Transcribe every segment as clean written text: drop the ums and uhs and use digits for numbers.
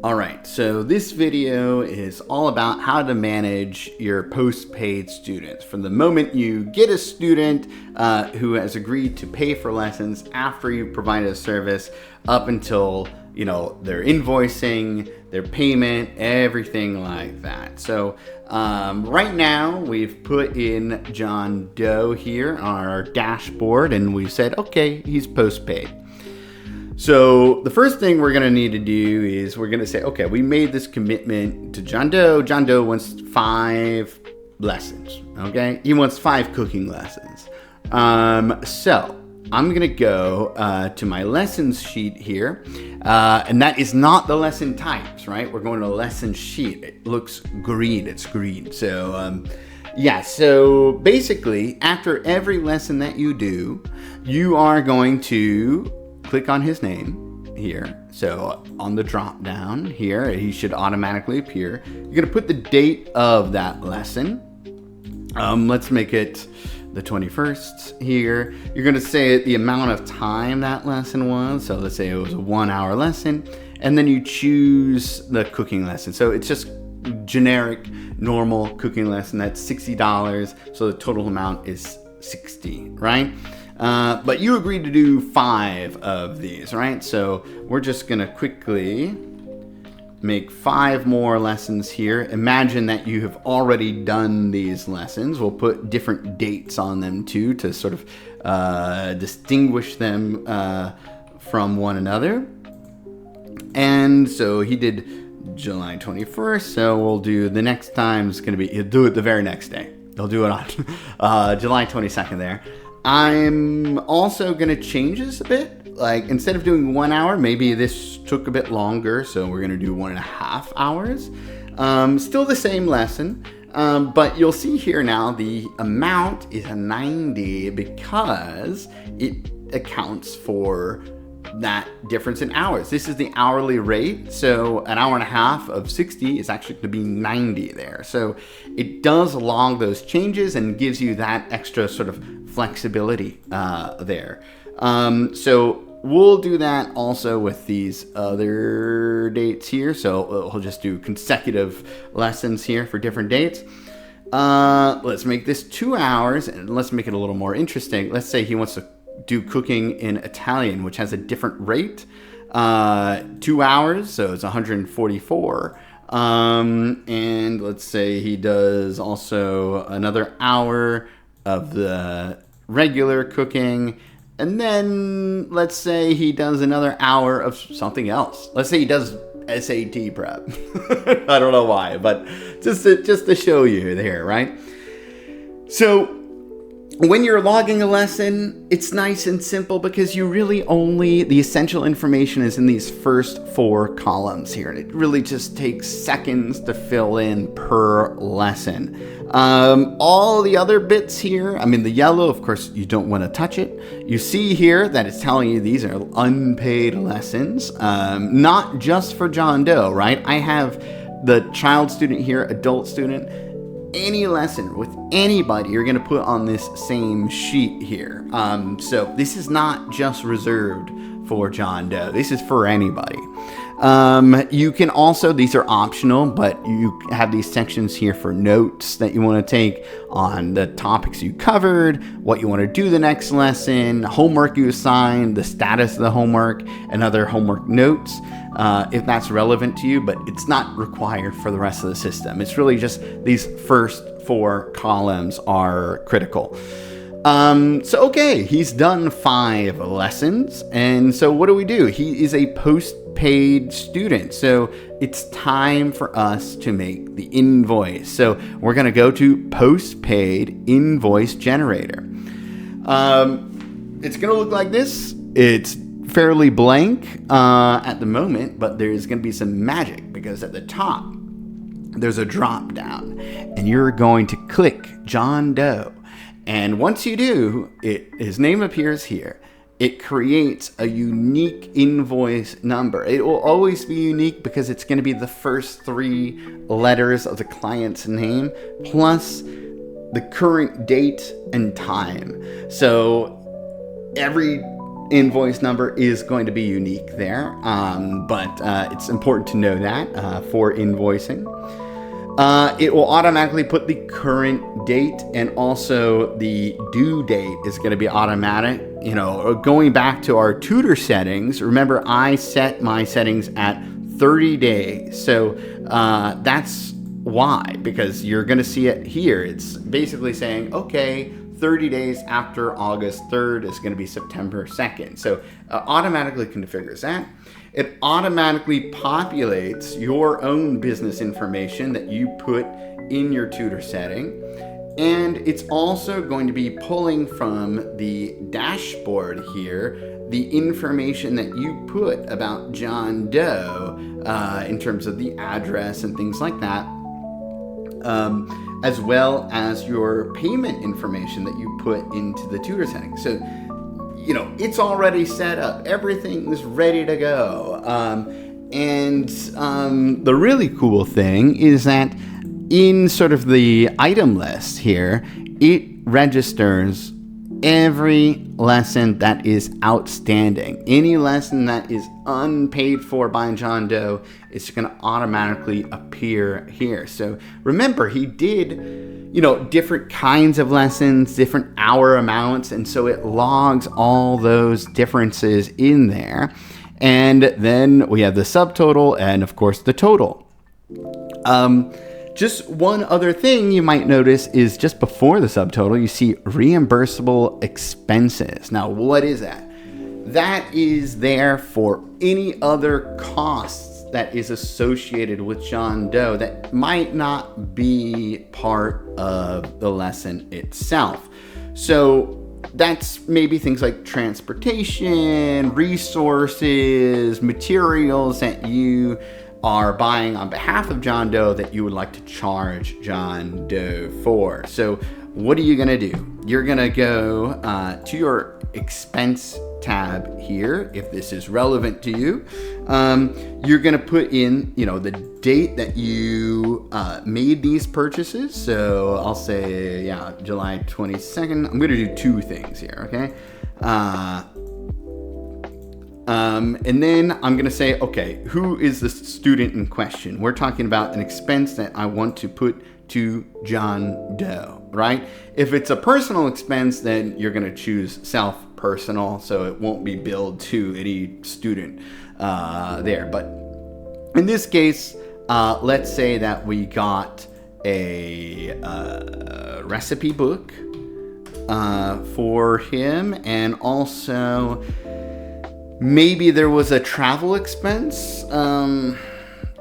All right, so this video is all about how to manage your postpaid students. From the moment you get a student who has agreed to pay for lessons after you provided a service up until, their invoicing, their payment, everything like that. So right now we've put in John Doe here on our dashboard and we've said, okay, he's postpaid. So the first thing we're going to need to do is we're going to say, okay, we made this commitment to John Doe. John Doe wants 5 lessons, okay? He wants 5 cooking lessons. So I'm going to go to my lessons sheet here. And that is not the lesson types, right? We're going to a lesson sheet. It looks green. It's green. So, so basically, after every lesson that you do, you are going to click on his name here. So on the drop down here, he should automatically appear. You're going to put the date of that lesson. Let's make it the 21st here. You're going to say the amount of time that lesson was. So let's say it was a 1-hour lesson. And then you choose the cooking lesson. So it's just generic, normal cooking lesson. That's $60. So the total amount is 60, right? But you agreed to do 5 of these, right? So we're just going to quickly make 5 more lessons here. Imagine that you have already done these lessons. We'll put different dates on them too to sort of distinguish them from one another. And so he did July 21st. So we'll do the next time is going to be, he'll do it the very next day. He'll do it on July 22nd there. I'm also going to change this a bit. Like instead of doing 1 hour, maybe this took a bit longer. So we're going to do 1.5 hours. Still the same lesson. But you'll see here now the amount is 90 because it accounts for that difference in hours. This is the hourly rate. So an hour and a half of 60 is actually going to be 90 there. So it does log those changes and gives you that extra sort of flexibility there. So we'll do that also with these other dates here. So we'll just do consecutive lessons here for different dates. Let's make this 2 hours and let's make it a little more interesting. Let's say he wants to do cooking in Italian, which has a different rate. 2 hours, so it's 144. And let's say he does also another hour of the regular cooking. And then let's say he does another hour of something else. Let's say he does SAT prep. I don't know why, but just to show you there, right? So when you're logging a lesson, it's nice and simple because you really only, the essential information is in these first 4 columns here. And it really just takes seconds to fill in per lesson. All the other bits here, the yellow, of course, you don't want to touch it. You see here that it's telling you these are unpaid lessons, not just for John Doe, right? I have the child student here, adult student. Any lesson with anybody you're going to put on this same sheet here. So this is not just reserved for John Doe. This is for anybody. You can also, these are optional, but you have these sections here for notes that you want to take on the topics you covered, what you want to do the next lesson, homework you assigned, the status of the homework, and other homework notes. If that's relevant to you, but it's not required for the rest of the system. It's really just these first 4 columns are critical. Okay, he's done 5 lessons. And so what do? He is a postpaid student. So it's time for us to make the invoice. So we're going to go to postpaid invoice generator. It's going to look like this. It's fairly blank at the moment, but there's going to be some magic because at the top there's a drop down and you're going to click John Doe, and once you do, his name appears here. It creates a unique invoice number. It will always be unique because it's going to be the first 3 letters of the client's name plus the current date and time. So every invoice number is going to be unique there, but it's important to know that for invoicing. It will automatically put the current date, and also the due date is going to be automatic. You know, going back to our tutor settings, remember I set my settings at 30 days. So that's why, because you're going to see it here. It's basically saying, okay, 30 days after August 3rd is going to be September 2nd. So automatically configures that. It automatically populates your own business information that you put in your tutor setting. And it's also going to be pulling from the dashboard here the information that you put about Jane Doe in terms of the address and things like that, as well as your payment information that you put into the tutor setting. So, you know, it's already set up. Everything is ready to go. The really cool thing is that in sort of the item list here, it registers every lesson that is outstanding. Any lesson that is unpaid for by Jane Doe is going to automatically appear here. So remember, he did, you know, different kinds of lessons, different hour amounts, and so it logs all those differences in there. And then we have the subtotal and, of course, the total. Just one other thing you might notice is just before the subtotal, you see reimbursable expenses. Now, what is that? That is there for any other costs that is associated with Jane Doe that might not be part of the lesson itself. So that's maybe things like transportation, resources, materials that you are buying on behalf of Jane Doe that you would like to charge Jane Doe for. So what are you going to do? You're going to go to your expense tab here, if this is relevant to you. You're going to put in, you know, the date that you made these purchases. So I'll say, yeah, July 22nd. I'm going to do two things here, okay? And then I'm going to say, okay, who is the student in question? We're talking about an expense that I want to put to Jane Doe, right? If it's a personal expense, then you're going to choose self-personal, so it won't be billed to any student there. But in this case, let's say that we got a recipe book for him, and also maybe there was a travel expense.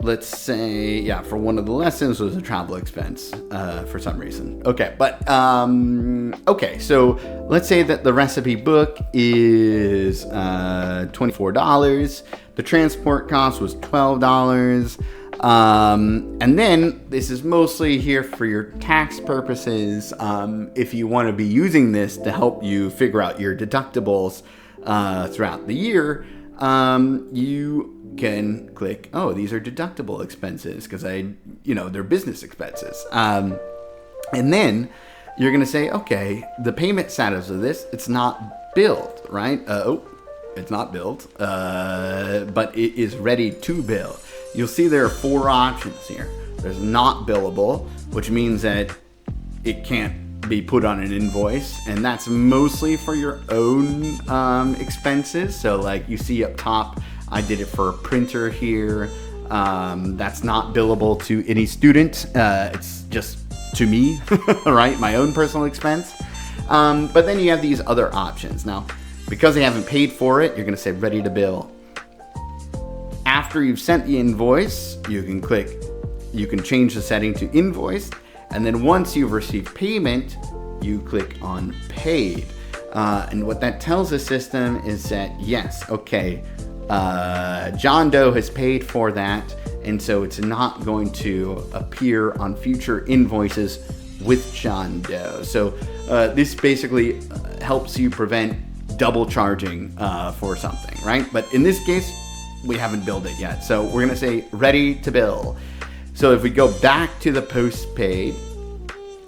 Let's say, yeah, for one of the lessons was a travel expense for some reason. Okay, but okay, so let's say that the recipe book is $24. The transport cost was $12. And then this is mostly here for your tax purposes. If you want to be using this to help you figure out your deductibles throughout the year, you can click, oh, these are deductible expenses because they're business expenses. And then you're going to say, okay, the payment status of this, it's not billed, right? It's not billed, but it is ready to bill. You'll see there are four options here. There's not billable, which means that it can't be put on an invoice, and that's mostly for your own expenses. So like you see up top, I did it for a printer here. That's not billable to any student. It's just to me, right? My own personal expense. But then you have these other options. Now, because they haven't paid for it, you're going to say ready to bill. After you've sent the invoice, you can change the setting to invoiced. And then once you've received payment, you click on paid. And what that tells the system is that, yes, okay, Jane Doe has paid for that, and so it's not going to appear on future invoices with Jane Doe. So this basically helps you prevent double charging for something, right? But in this case, we haven't billed it yet. So we're going to say ready to bill. So if we go back to the postpaid,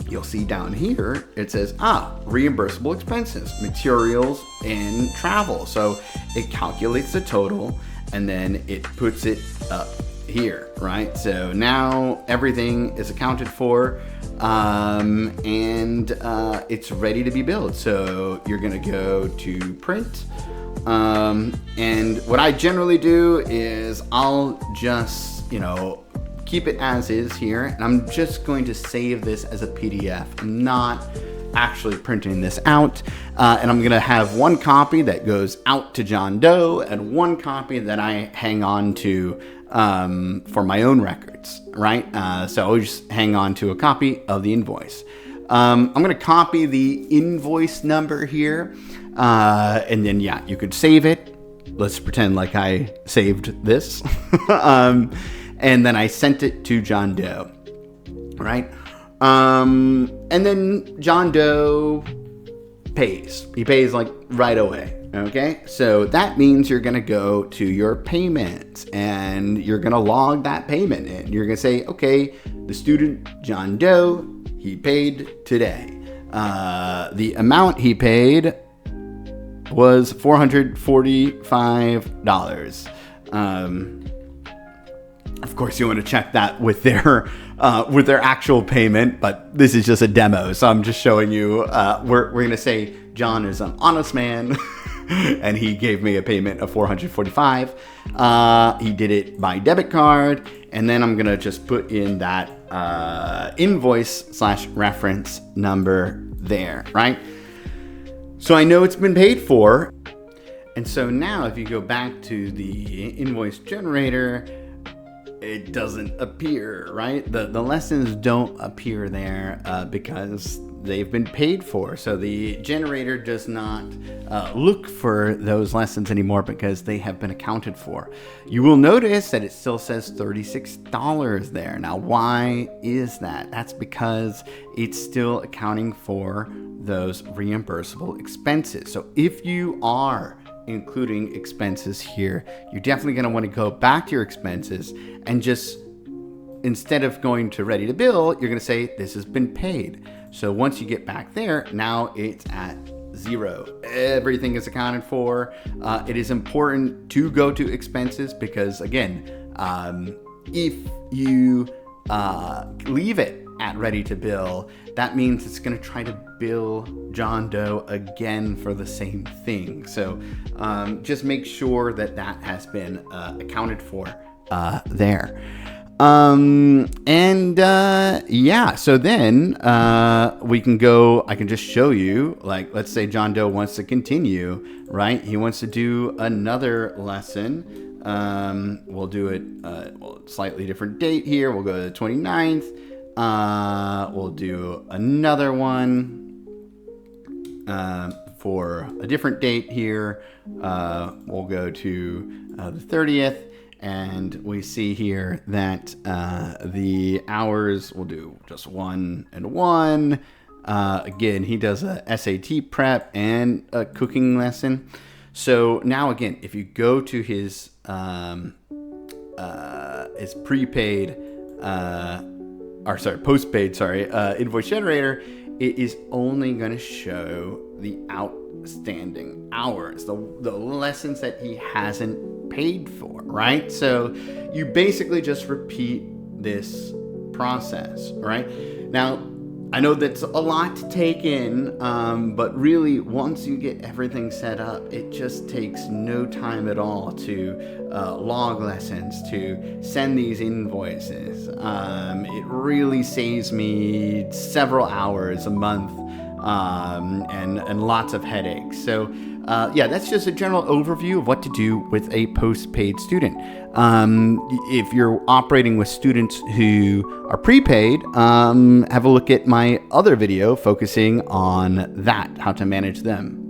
you'll see down here, it says, reimbursable expenses, materials, and travel. So it calculates the total and then it puts it up here, right? So now everything is accounted for, and it's ready to be billed. So you're gonna go to print, and what I generally do is I'll just, keep it as is here, and I'm just going to save this as a PDF. I'm not actually printing this out, and I'm gonna have one copy that goes out to Jane Doe and one copy that I hang on to for my own records, right? So I'll just hang on to a copy of the invoice. I'm gonna copy the invoice number here, and then you could save it. Let's pretend like I saved this. And then I sent it to Jane Doe, right? And then Jane Doe pays. He pays like right away, okay? So that means you're gonna go to your payments and you're gonna log that payment in. You're gonna say, okay, the student Jane Doe, he paid today. The amount he paid was $445. Of course, you want to check that with their actual payment, but this is just a demo, so I'm just showing you. We're going to say John is an honest man, and he gave me a payment of $445. He did it by debit card, and then I'm going to just put in that invoice/reference number there, right? So I know it's been paid for, and so now if you go back to the invoice generator, it doesn't appear, right? The lessons don't appear there because they've been paid for. So the generator does not look for those lessons anymore because they have been accounted for. You will notice that it still says $36 there. Now, why is that? That's because it's still accounting for those reimbursable expenses. So if you are including expenses here, you're definitely going to want to go back to your expenses and just, instead of going to ready to bill, you're going to say this has been paid. So once you get back there, now it's at zero. Everything is accounted for. It is important to go to expenses because, again, if you leave it at ready to bill, that means it's going to try to bill Jane Doe again for the same thing. So just make sure that that has been accounted for there. So then we can go, I can just show you, like, let's say Jane Doe wants to continue, right? He wants to do another lesson. We'll do it, slightly different date here. We'll go to the 29th. We'll do another one for a different date here. We'll go to the 30th, and we see here that the hours, we'll do just 1 and 1. Again, he does a SAT prep and a cooking lesson. So now again, if you go to his prepaid, postpaid, invoice generator, it is only going to show the outstanding hours, the lessons that he hasn't paid for, right? So you basically just repeat this process, right? Now, I know that's a lot to take in, but really, once you get everything set up, it just takes no time at all to log lessons, to send these invoices. It really saves me several hours a month and lots of headaches. So that's just a general overview of what to do with a post-paid student. If you're operating with students who are prepaid, have a look at my other video focusing on that, how to manage them.